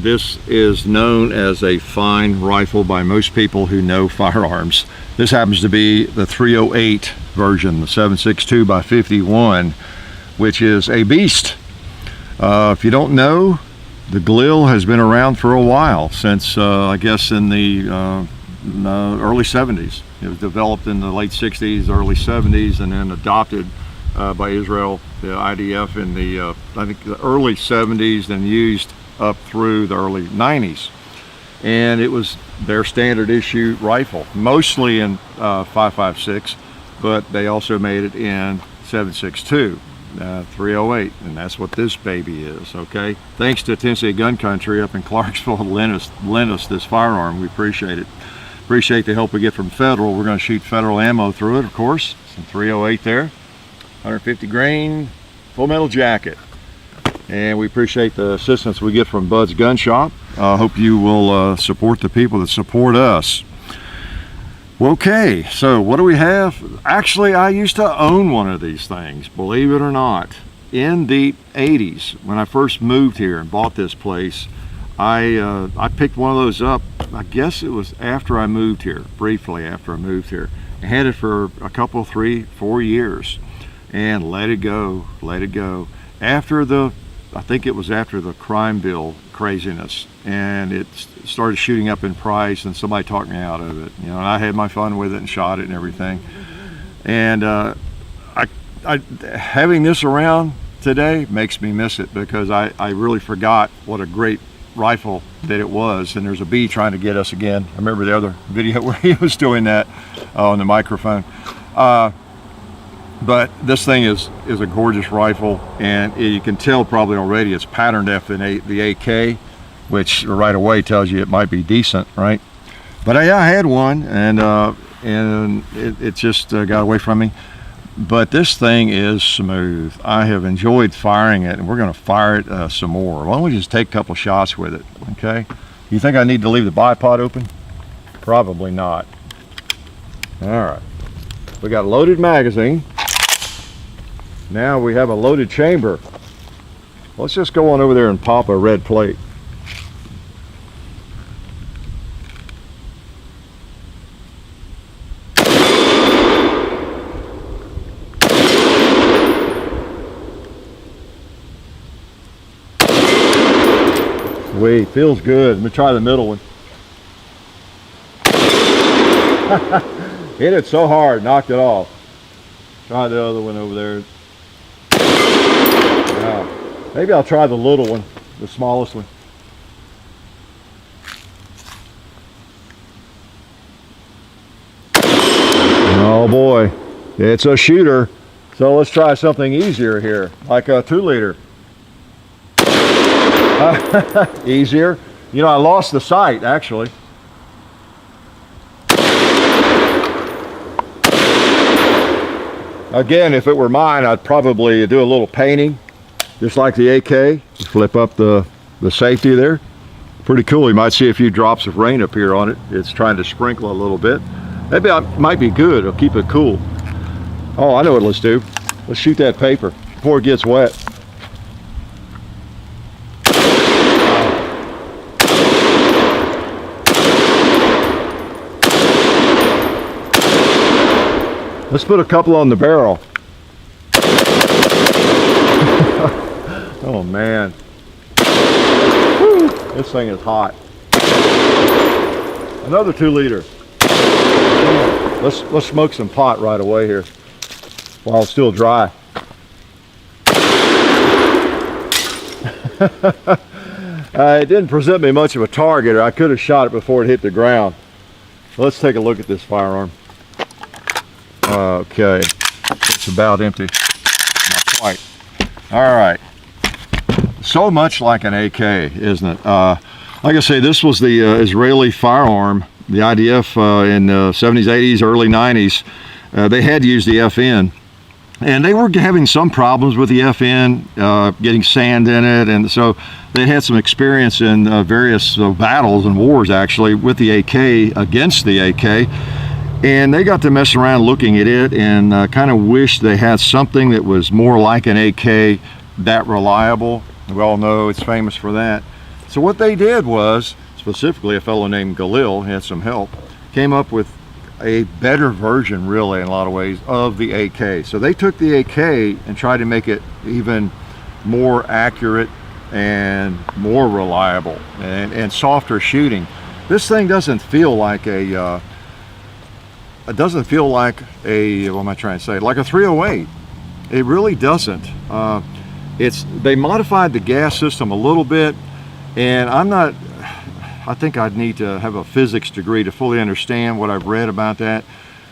this is known as a fine rifle by most people who know firearms. This happens to be the 308 version, the 7.62 by 51, which is a beast. If you don't know, the Galil has been around for a while, since I guess in the early 70s. It was developed in the late 60s, early 70s, and then adopted by Israel, the IDF, in the I think the early 70s, and used up through the early 90s. And it was their standard issue rifle, mostly in 5.56, but they also made it in 7.62. 308, and that's what this baby is. Okay, thanks to Tennessee Gun Country up in Clarksville lent us this firearm. We appreciate it. Appreciate the help we get from Federal. We're going to shoot Federal ammo through it, of course. Some 308 there, 150 grain, full metal jacket, and we appreciate the assistance we get from Bud's Gun Shop. Hope you will support the people that support us. Okay, so what do we have? Actually, I used to own one of these things, believe it or not. In the 80s, when I first moved here and bought this place, I picked one of those up. I guess it was after I moved here, briefly after I moved here. I had it for a couple, 3, 4 years, and let it go. After I think it was after the crime bill craziness, and it started shooting up in price, and somebody talked me out of it, and I had my fun with it and shot it and everything. And having this around today makes me miss it, because I really forgot what a great rifle that it was. And there's a bee trying to get us again. I remember the other video where he was doing that on the microphone. But this thing is a gorgeous rifle, and you can tell probably already it's patterned after the AK, which right away tells you it might be decent, right? But I had one, and it just got away from me. But this thing is smooth. I have enjoyed firing it, and we're going to fire it some more. Why don't we just take a couple shots with it, okay? You think I need to leave the bipod open? Probably not. All right. We got a loaded magazine. Now we have a loaded chamber. Let's just go on over there and pop a red plate. Sweet, feels good. Let me try the middle one. Hit it so hard, knocked it off. Try the other one over there. Wow. Maybe I'll try the little one, the smallest one. Oh boy, it's a shooter. So let's try something easier here, like a 2-liter. Easier. You know, I lost the sight actually. Again, if it were mine, I'd probably do a little painting, just like the AK. Flip up the safety there. Pretty cool. You might see a few drops of rain up here on it. It's trying to sprinkle a little bit. Maybe it might be good. It'll keep it cool. Oh, I know what let's do. Let's shoot that paper before it gets wet. Let's put a couple on the barrel. Oh man. Woo, this thing is hot. Another 2-liter. Let's smoke some pot right away here while it's still dry. It didn't present me much of a target. I could have shot it before it hit the ground. Let's take a look at this firearm. Okay, it's about empty. Not quite. All right. So much like an AK, isn't it? Like I say, this was the Israeli firearm, the IDF in the 70s, 80s, early 90s. They had to use the FN. And they were having some problems with the FN, getting sand in it. And so they had some experience in various battles and wars, actually, with the AK, against the AK. And they got to mess around looking at it and kind of wished they had something that was more like an AK, that reliable. We all know it's famous for that. So what they did was, specifically a fellow named Galil had some help, came up with a better version, really, in a lot of ways, of the AK. So they took the AK and tried to make it even more accurate and more reliable and softer shooting. This thing doesn't feel like a what am I trying to say, like a 308. It really doesn't. They modified the gas system a little bit, and I think I'd need to have a physics degree to fully understand what I've read about that,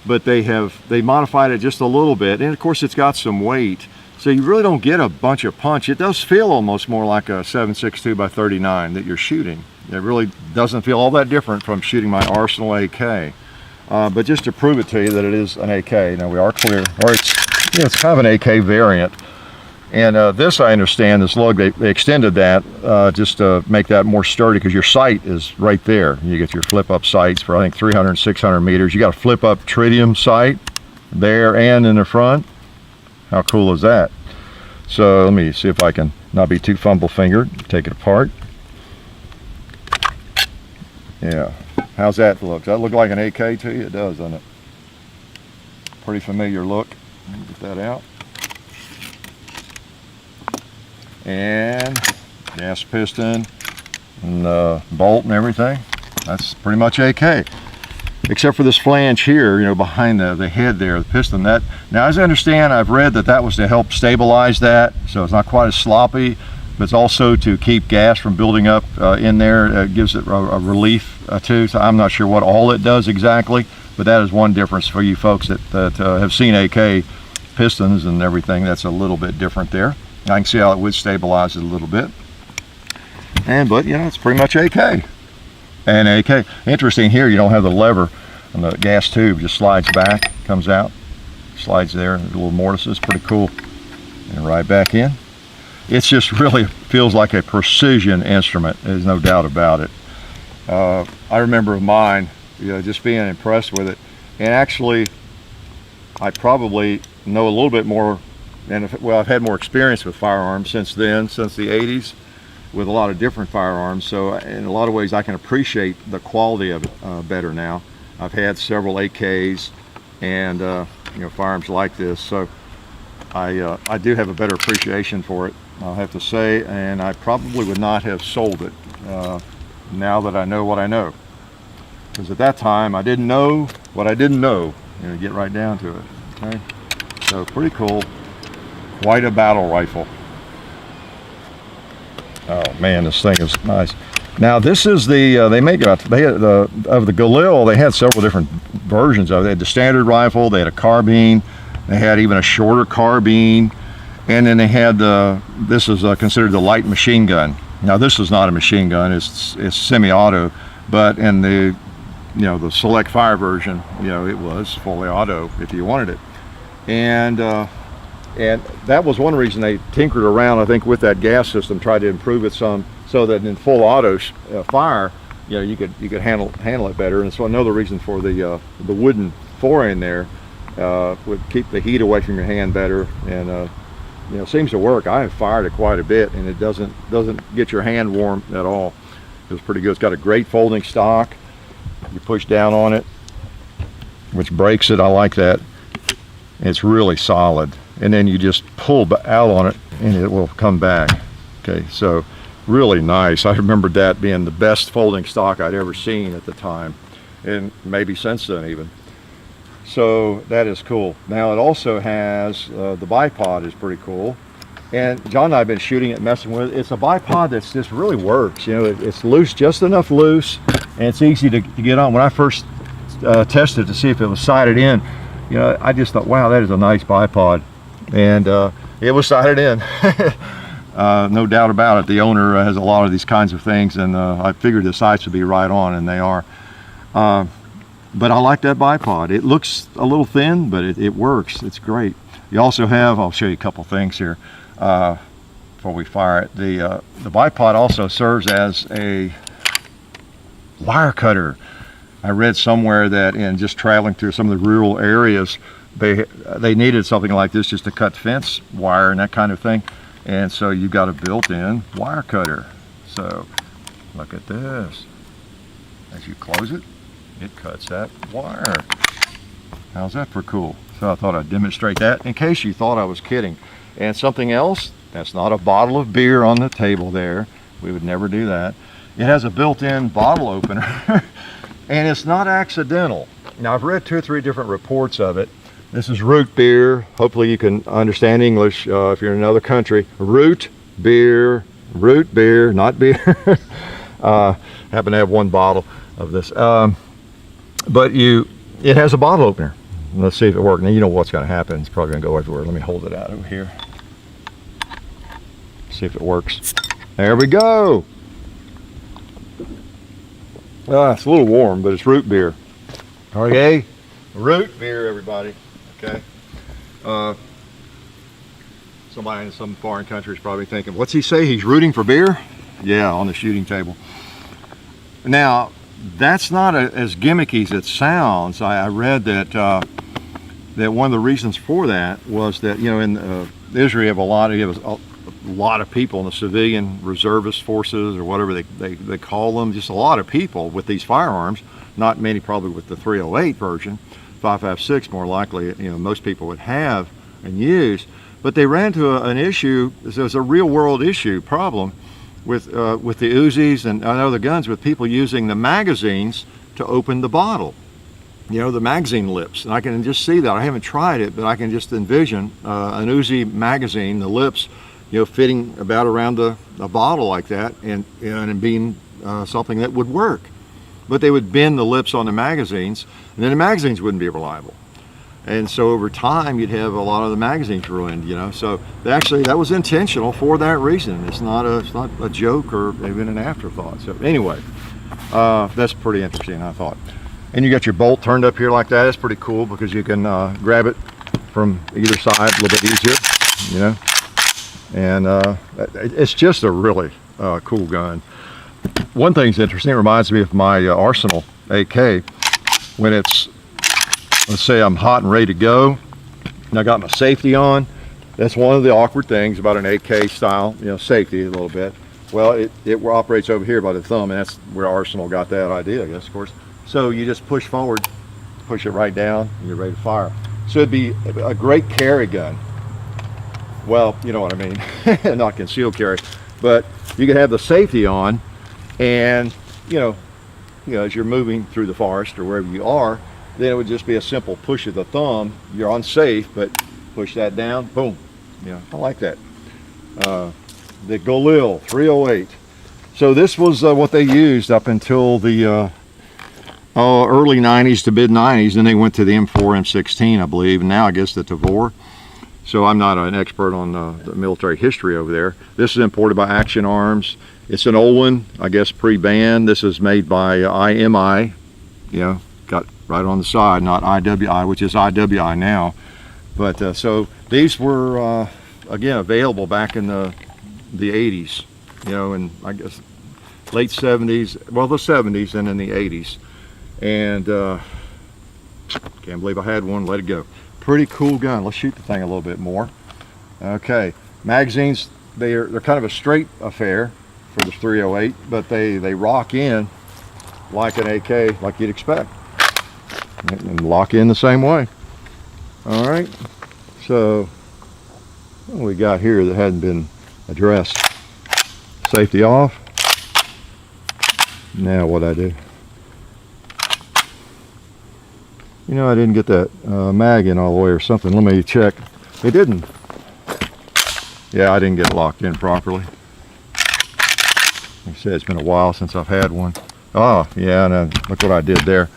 but they modified it just a little bit, and of course it's got some weight, so you really don't get a bunch of punch. It does feel almost more like a 7.62 by 39 that you're shooting. It really doesn't feel all that different from shooting my Arsenal AK. But just to prove it to you that it is an AK, now we are clear, or it's kind of an AK variant. And this, I understand, this lug, they extended that just to make that more sturdy, because your sight is right there. You get your flip-up sights for, I think, 300 and 600 meters. You got a flip-up tritium sight there and in the front. How cool is that? So let me see if I can not be too fumble-fingered. Take it apart. Yeah. How's that look? Does that look like an AK to you? It does, doesn't it? Pretty familiar look. Get that out. And gas piston and bolt and everything. That's pretty much AK, except for this flange here, you know, behind the head there, the piston. That, now, as I understand, I've read that was to help stabilize that, so it's not quite as sloppy, but it's also to keep gas from building up in there. It gives it a relief too. So I'm not sure what all it does exactly, but that is one difference for you folks that have seen AK pistons and everything. That's a little bit different there. I can see how it would stabilize it a little bit. But you know, it's pretty much AK. And AK, interesting here, you don't have the lever, and the gas tube just slides back, comes out, slides there, the little mortises, pretty cool. And right back in. It's just really feels like a precision instrument, there's no doubt about it. I remember mine, you know, just being impressed with it. And actually, I probably know a little bit more, and I've had more experience with firearms since then, since the 80s, with a lot of different firearms. So in a lot of ways, I can appreciate the quality of it better now. I've had several AKs and you know, firearms like this, so I do have a better appreciation for it, I'll have to say, and I probably would not have sold it now that I know what I know. Because at that time, I didn't know what I didn't know. You know, get right down to it. Okay, so pretty cool. Quite a battle rifle. Oh man, this thing is nice. Now this is the of the Galil. They had several different versions of it. They had the standard rifle. They had a carbine. They had even a shorter carbine, and then they had this is considered the light machine gun. Now this is not a machine gun. It's semi-auto, but in the the select fire version, it was fully auto if you wanted it, and that was one reason they tinkered around, I think, with that gas system, tried to improve it some, so that in full auto fire, you could handle it better. And so another reason for the wooden forend there would keep the heat away from your hand better, and seems to work. I have fired it quite a bit, and it doesn't get your hand warm at all. It's pretty good. It's got a great folding stock. You push down on it, which breaks it. I like that. It's really solid. And then you just pull out on it and it will come back. Okay, so really nice. I remember that being the best folding stock I'd ever seen at the time, and maybe since then even. So that is cool. Now it also has the bipod is pretty cool, and John and I have been shooting it, messing with it. It's a bipod that's just really works. It's loose, just enough loose, and it's easy to get on. When I first tested to see if it was sighted in, I just thought, wow, that is a nice bipod. And it was sighted in. No doubt about it. The owner has a lot of these kinds of things, and I figured the sights would be right on, and they are. But I like that bipod. It looks a little thin, but it works. It's great. You also have, I'll show you a couple things here before we fire it. The bipod also serves as a wire cutter. I read somewhere that in just traveling through some of the rural areas, they needed something like this just to cut fence wire and that kind of thing, and so you got a built-in wire cutter. So Look at this. As you close it, it cuts that wire. How's that for cool? So I thought I'd demonstrate that in case you thought I was kidding. And something else, that's not a bottle of beer on the table there. We would never do that. It has a built-in bottle opener and it's not accidental. Now I've read 2 or 3 different reports of it. This is root beer. Hopefully you can understand English if you're in another country. Root beer, not beer. Happen to have 1 bottle of this. But it has a bottle opener. Let's see if it works. Now you know what's going to happen. It's probably going to go everywhere. Let me hold it out over here. See if it works. There we go. It's a little warm, but it's root beer. Okay, root beer, everybody. Okay. Somebody in some foreign country is probably thinking, what's he say? He's rooting for beer? Yeah, on the shooting table. Now, that's not as gimmicky as it sounds. I read that that one of the reasons for that was that, you know, in Israel you have a lot of people in the civilian reservist forces or whatever they call them, just a lot of people with these firearms, not many probably with the 308 version, 5.56 more likely, you know, most people would have and use, but they ran into an issue. There's a real world issue problem with the Uzis and other guns with people using the magazines to open the bottle. You know, the magazine lips. And I can just see that. I haven't tried it, but I can just envision an Uzi magazine, the lips, you know, fitting about around a bottle like that and being something that would work. But they would bend the lips on the magazines, and then the magazines wouldn't be reliable. And so over time, you'd have a lot of the magazines ruined, you know. So actually, that was intentional for that reason. It's not a joke or even an afterthought. So anyway, that's pretty interesting, I thought. And you got your bolt turned up here like that. It's pretty cool because you can grab it from either side a little bit easier, you know. And it's just a really cool gun. One thing's interesting, it reminds me of my Arsenal AK. When it's, let's say I'm hot and ready to go, and I got my safety on. That's one of the awkward things about an AK style, you know, safety a little bit. Well, it operates over here by the thumb, and that's where Arsenal got that idea, I guess, of course. So you just push forward, push it right down, and you're ready to fire. So it'd be a great carry gun. Well, you know what I mean, not concealed carry, but you could have the safety on, and you know, as you're moving through the forest or wherever you are, then it would just be a simple push of the thumb. You're unsafe, but push that down, boom. Yeah, I like that. The Galil 308. So this was what they used up until the early 90s to mid 90s, and they went to the M4, M16, I believe, and now I guess the Tavor. So I'm not an expert on the military history over there. This is imported by Action Arms. It's an old one, I guess pre-ban. This is made by IMI, you know, got right on the side, not IWI, which is IWI now. But so these were, again, available back in the 80s, you know, and I guess late 70s, well, the 70s and in the 80s. And can't believe I had one, let it go. Pretty cool gun. Let's shoot the thing a little bit more. Okay, magazines, they're kind of a straight affair for the 308, but they rock in like an AK, like you'd expect, and lock in the same way. All right, so what do we got here that hadn't been addressed? Safety off. Now what I do? You know, I didn't get that mag in all the way or something. Let me check. It didn't. Yeah, I didn't get it locked in properly. Like I said, it's been a while since I've had one. Oh, yeah, and look what I did there.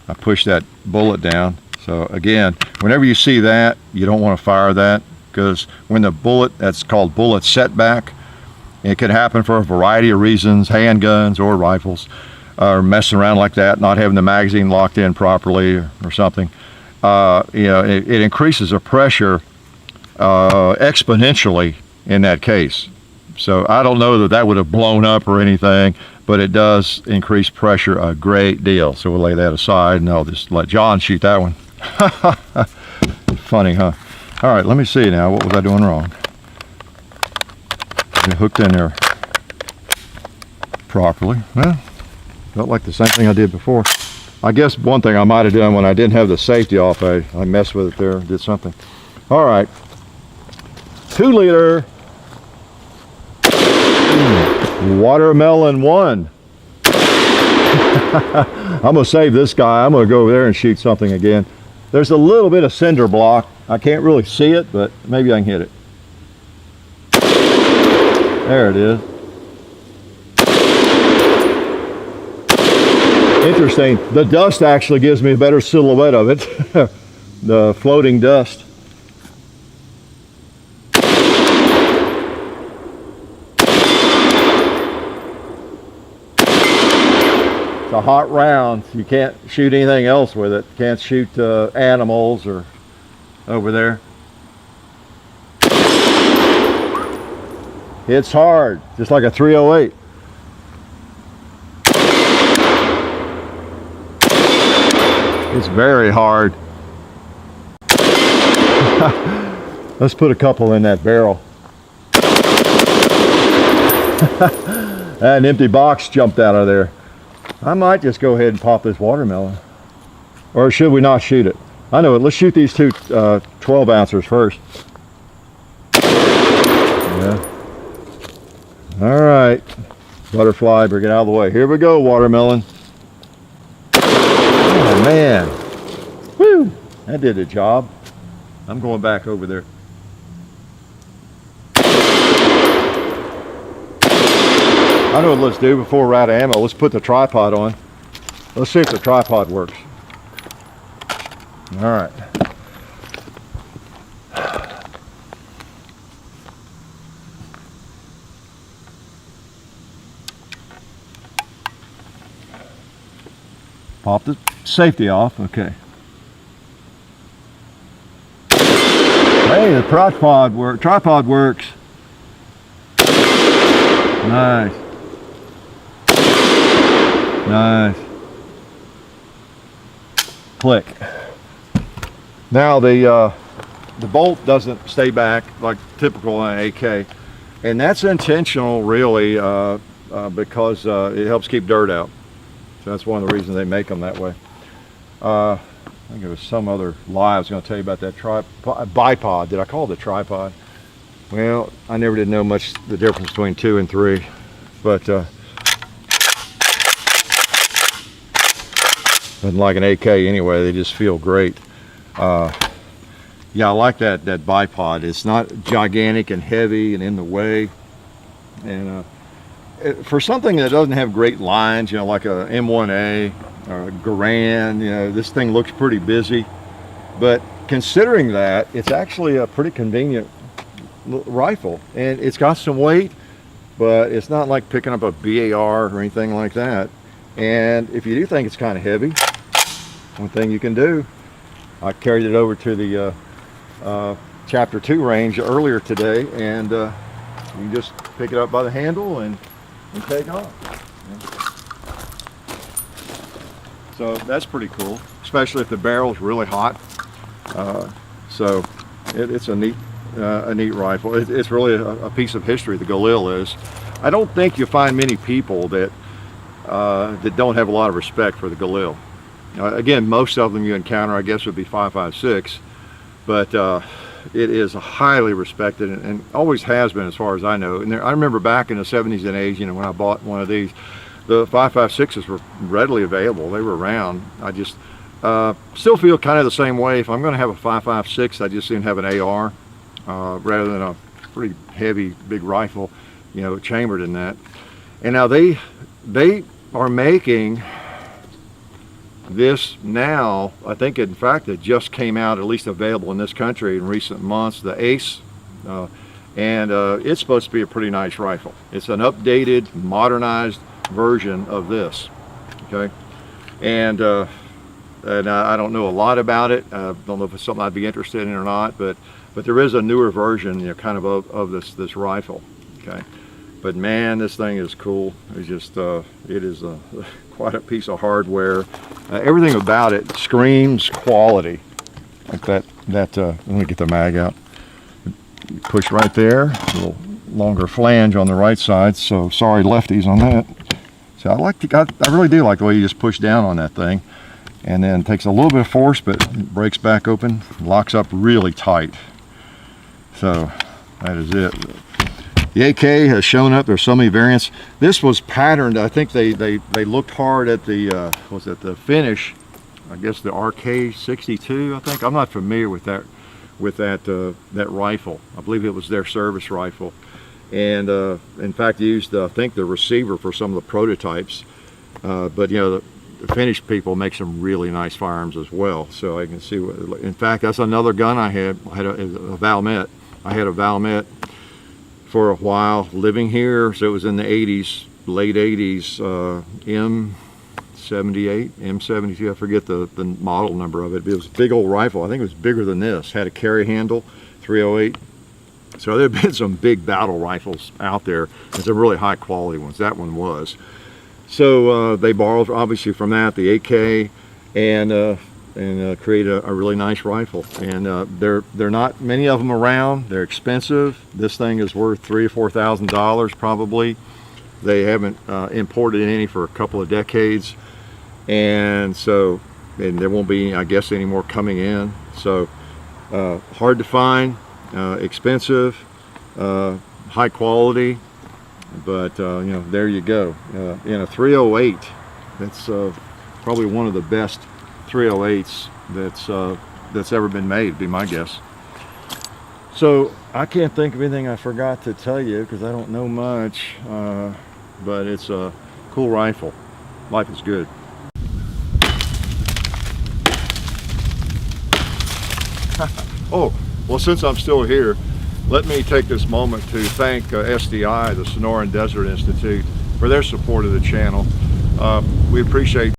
I pushed that bullet down. So again, whenever you see that, you don't want to fire that, because when the bullet, that's called bullet setback, it can happen for a variety of reasons, handguns or rifles. Or messing around like that, not having the magazine locked in properly or something, you know, it increases the pressure exponentially in that case. So I don't know that would have blown up or anything, but it does increase pressure a great deal. So we'll lay that aside, and I'll just let John shoot that one. Funny, huh? All right, let me see now. What was I doing wrong? It hooked in there. properly. Well, felt like the same thing I did before. I guess one thing I might have done when I didn't have the safety off, I messed with it there, did something. All right, 2 liter watermelon 1. I'm gonna save this guy. I'm gonna go over there and shoot something again. There's a little bit of cinder block. I can't really see it, but maybe I can hit it. There it is. Interesting. The dust actually gives me a better silhouette of it. The floating dust. It's a hot round. You can't shoot anything else with it. Can't shoot animals or over there. It's hard, just like a 308. It's very hard. Let's put a couple in that barrel. An empty box jumped out of there. I might just go ahead and pop this watermelon. Or should we not shoot it? I know it. Let's shoot these two 12 ounces first. Yeah. All right. Butterfly, bring it out of the way. Here we go, watermelon. Oh, man. Woo! That did the job. I'm going back over there. I know what let's do before we're out of ammo. Let's put the tripod on. Let's see if the tripod works. All right. Pop the safety off. Okay. Hey, the tripod works. Nice. Nice. Click. Now the bolt doesn't stay back like typical on an AK, and that's intentional, really, because it helps keep dirt out. So that's one of the reasons they make them that way. I think there was some other lie I was going to tell you about that bipod. Did I call it a tripod? Well, I never did know much the difference between 2 and 3, but nothing like an AK anyway. They just feel great. Yeah, I like that bipod. It's not gigantic and heavy and in the way, and for something that doesn't have great lines, you know, like a M1A or a Garand, you know, this thing looks pretty busy. But considering that, it's actually a pretty convenient rifle, and it's got some weight, but it's not like picking up a BAR or anything like that. And if you do think it's kind of heavy, one thing you can do, I carried it over to the chapter 2 range earlier today, and you can just pick it up by the handle and take off. So that's pretty cool, especially if the barrel's really hot. So it's a neat rifle. It's really a piece of history, the Galil is. I don't think you find many people that don't have a lot of respect for the Galil. Again, most of them you encounter, I guess, would be 5.56, but it is highly respected and always has been, as far as I know. And I remember back in the 70s and 80s, you know, when I bought one of these, the 5.56s were readily available. They were around. I just still feel kind of the same way. If I'm going to have a 5.56, I just soon have an AR rather than a pretty heavy, big rifle, you know, chambered in that. And now they are making this now. I think, in fact, it just came out, at least available in this country in recent months, the Ace, and it's supposed to be a pretty nice rifle. It's an updated, modernized version of this. Okay, and I don't know a lot about it. I don't know if it's something I'd be interested in or not, but there is a newer version, you know, kind of this rifle. Okay, but man, this thing is cool. It's just it is quite a piece of hardware. Everything about it screams quality. Like that. Let me get the mag out. Push right there. A little longer flange on the right side. So sorry, lefties on that. So I really do like the way you just push down on that thing, and then takes a little bit of force, but it breaks back open, locks up really tight. So that is it. The AK has shown up. There's so many variants. This was patterned. I think they looked hard at the the finish. I guess the RK62. I think I'm not familiar with that rifle. I believe it was their service rifle, and in fact used I think the receiver for some of the prototypes. But you know the Finnish people make some really nice firearms as well. So I can see. In fact, that's another gun I had. I had a Valmet. I had a Valmet for a while living here, so it was in the 80s, late 80s, M78, M72, I forget the model number of it, but it was a big old rifle. I think it was bigger than this, had a carry handle, 308. So there have been some big battle rifles out there, and some really high quality ones. That one was. So they borrowed obviously from that, the AK, and create a really nice rifle. And they're not many of them around. They're expensive. This thing is worth $3,000 or $4,000 probably. They haven't imported any for a couple of decades, and there won't be, I guess, any more coming in. So hard to find, expensive, high quality, but you know, there you go. In a 308, that's probably one of the best 308s that's ever been made, be my guess. So I can't think of anything I forgot to tell you because I don't know much, but it's a cool rifle. Life is good. Oh, well, since I'm still here, let me take this moment to thank SDI, the Sonoran Desert Institute, for their support of the channel. We appreciate